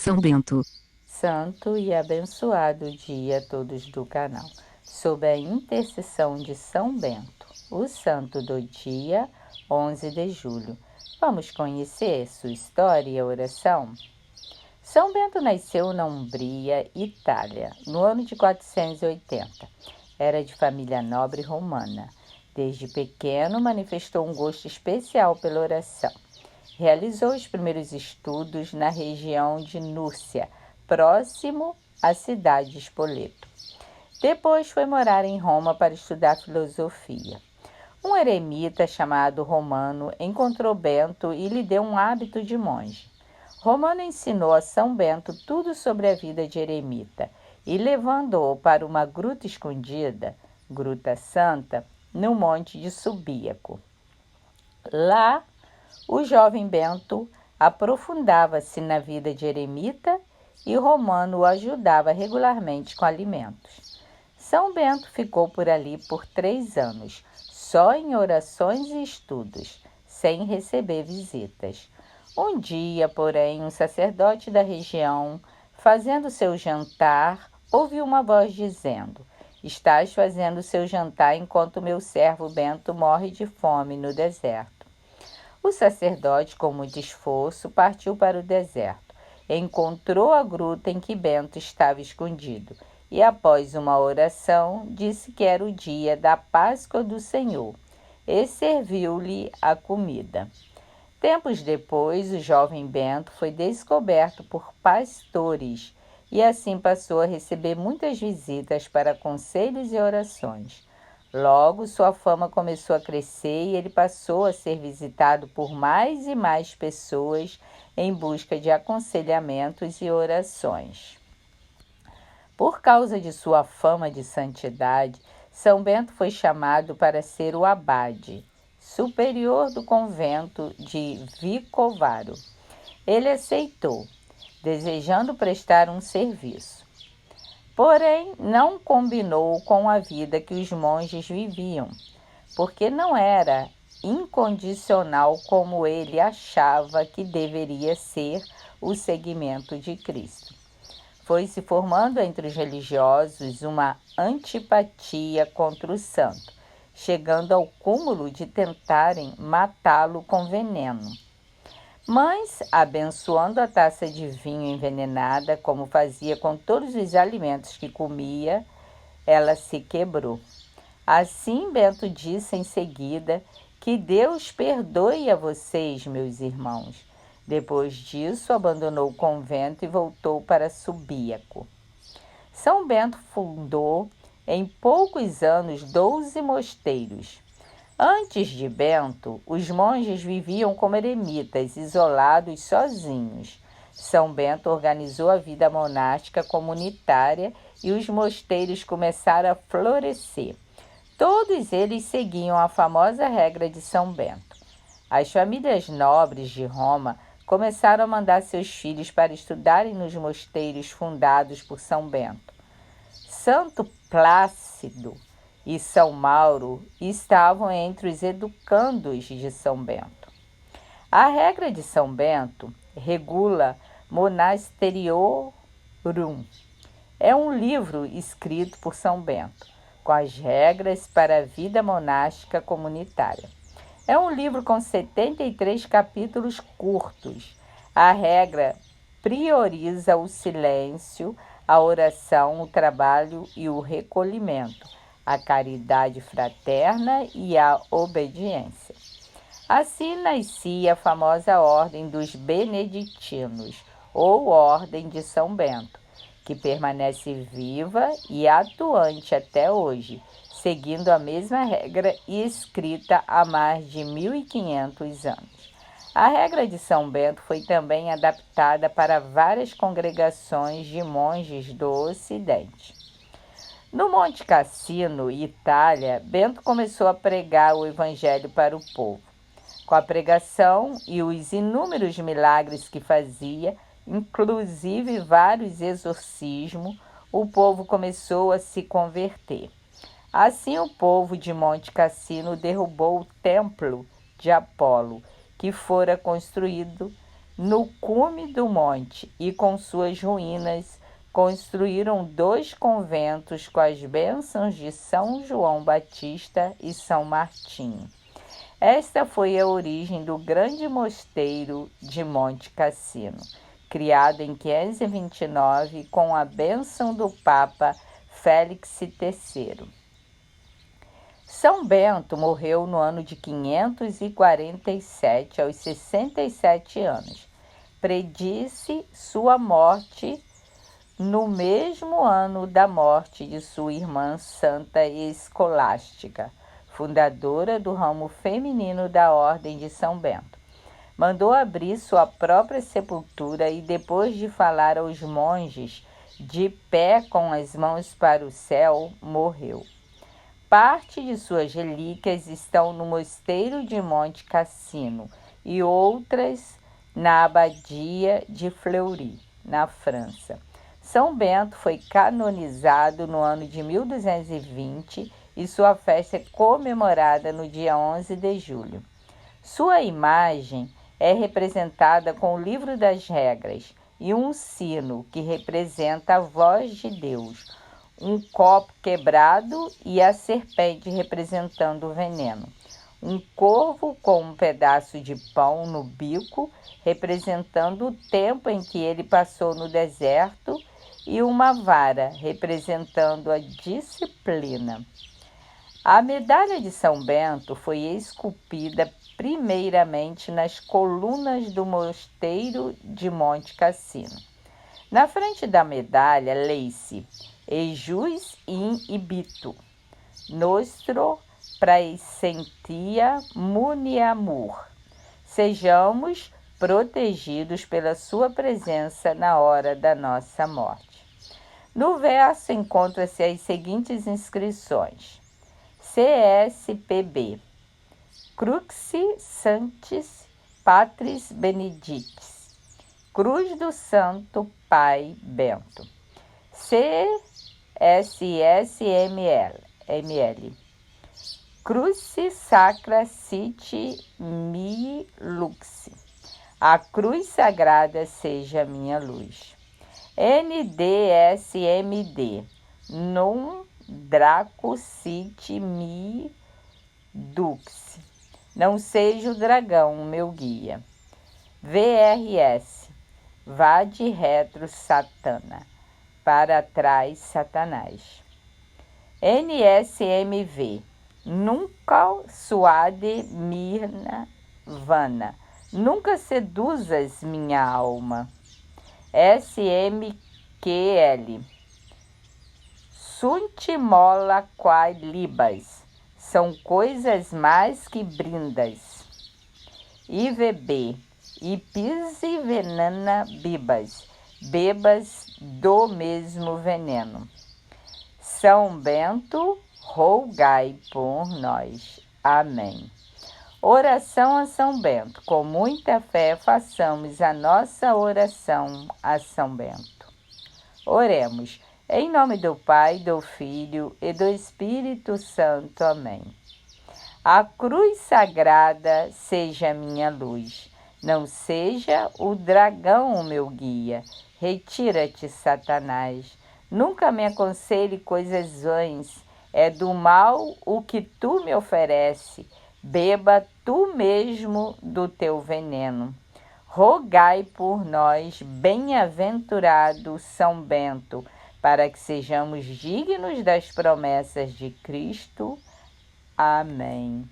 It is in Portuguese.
São Bento. Santo e abençoado dia a todos do canal. Sob a intercessão de São Bento, o santo do dia 11 de julho. Vamos conhecer sua história e oração? São Bento nasceu na Umbria, Itália, no ano de 480. Era de família nobre romana. Desde pequeno manifestou um gosto especial pela oração. Realizou os primeiros estudos na região de Núrcia, próximo à cidade de Spoleto. Depois foi morar em Roma para estudar filosofia. Um eremita chamado Romano encontrou Bento e lhe deu um hábito de monge. Romano ensinou a São Bento tudo sobre a vida de eremita e levando-o para uma gruta escondida, Gruta Santa, no monte de Subíaco. Lá, o jovem Bento aprofundava-se na vida de eremita e Romano o ajudava regularmente com alimentos. São Bento ficou por ali por 3 anos, só em orações e estudos, sem receber visitas. Um dia, porém, um sacerdote da região, fazendo seu jantar, ouviu uma voz dizendo: "Estás fazendo seu jantar enquanto meu servo Bento morre de fome no deserto." O sacerdote, com muito esforço, partiu para o deserto. Encontrou a gruta em que Bento estava escondido e, após uma oração, disse que era o dia da Páscoa do Senhor e serviu-lhe a comida. Tempos depois, o jovem Bento foi descoberto por pastores e assim passou a receber muitas visitas para conselhos e orações. Logo, sua fama começou a crescer e ele passou a ser visitado por mais e mais pessoas em busca de aconselhamentos e orações. Por causa de sua fama de santidade, São Bento foi chamado para ser o abade, superior do convento de Vicovaro. Ele aceitou, desejando prestar um serviço. Porém, não combinou com a vida que os monges viviam, porque não era incondicional como ele achava que deveria ser o seguimento de Cristo. Foi se formando entre os religiosos uma antipatia contra o santo, chegando ao cúmulo de tentarem matá-lo com veneno. Mas, abençoando a taça de vinho envenenada, como fazia com todos os alimentos que comia, ela se quebrou. Assim, Bento disse em seguida: "Que Deus perdoe a vocês, meus irmãos." Depois disso, abandonou o convento e voltou para Subíaco. São Bento fundou, em poucos anos, 12 mosteiros. Antes de Bento, os monges viviam como eremitas, isolados, sozinhos. São Bento organizou a vida monástica comunitária e os mosteiros começaram a florescer. Todos eles seguiam a famosa regra de São Bento. As famílias nobres de Roma começaram a mandar seus filhos para estudarem nos mosteiros fundados por São Bento. Santo Plácido e São Mauro estavam entre os educandos de São Bento. A regra de São Bento regula Monasteriorum. É um livro escrito por São Bento, com as regras para a vida monástica comunitária. É um livro com 73 capítulos curtos. A regra prioriza o silêncio, a oração, o trabalho e o recolhimento, a caridade fraterna e a obediência. Assim nascia a famosa Ordem dos Beneditinos, ou Ordem de São Bento, que permanece viva e atuante até hoje, seguindo a mesma regra e escrita há mais de 1500 anos. A regra de São Bento foi também adaptada para várias congregações de monges do Ocidente. No Monte Cassino, Itália, Bento começou a pregar o evangelho para o povo. Com a pregação e os inúmeros milagres que fazia, inclusive vários exorcismos, o povo começou a se converter. Assim, o povo de Monte Cassino derrubou o templo de Apolo, que fora construído No cume do monte e com suas ruínas, construíram 2 conventos com as bênçãos de São João Batista e São Martinho. Esta foi a origem do grande mosteiro de Monte Cassino, criado em 529 com a bênção do Papa Félix III. São Bento morreu no ano de 547, aos 67 anos. Predisse sua morte no mesmo ano da morte de sua irmã Santa Escolástica, fundadora do ramo feminino da Ordem de São Bento. Mandou abrir sua própria sepultura e, depois de falar aos monges, de pé com as mãos para o céu, morreu. Parte de suas relíquias estão no mosteiro de Monte Cassino e outras na abadia de Fleury, na França. São Bento foi canonizado no ano de 1220 e sua festa é comemorada no dia 11 de julho. Sua imagem é representada com o livro das regras e um sino que representa a voz de Deus, um copo quebrado e a serpente representando o veneno. Um corvo com um pedaço de pão no bico, representando o tempo em que ele passou no deserto, e uma vara, representando a disciplina. A medalha de São Bento foi esculpida primeiramente nas colunas do mosteiro de Monte Cassino. Na frente da medalha, lê-se Ejus in ibito, nostro praesentia muniamur. Sejamos protegidos pela sua presença na hora da nossa morte. No verso encontram-se as seguintes inscrições: CSPB, Cruxi Sanctis Patris Benedictis, Cruz do Santo Pai Bento. CSSML, Crucis Sacra Sit Mi Lux, a cruz sagrada seja minha luz. NDSMD, Num Draco Sit Mi Dux, não seja o dragão meu guia. VRS, Vade Retro Satana, para trás Satanás. NSMV, Nunca suade mirna vana, nunca seduzas minha alma. SMQL, Sunt mola quae libas, são coisas mais que brindas. IVB, Ipise venena bibas, bebas do mesmo veneno. São Bento, rogai por nós. Amém. Oração a São Bento. Com muita fé, façamos a nossa oração a São Bento. Oremos. Em nome do Pai, do Filho e do Espírito Santo. Amém. A cruz sagrada seja minha luz. Não seja o dragão o meu guia. Retira-te, Satanás. Nunca me aconselhe coisas vãs. É do mal o que tu me oferece. Beba tu mesmo do teu veneno. Rogai por nós, bem-aventurado São Bento, para que sejamos dignos das promessas de Cristo. Amém.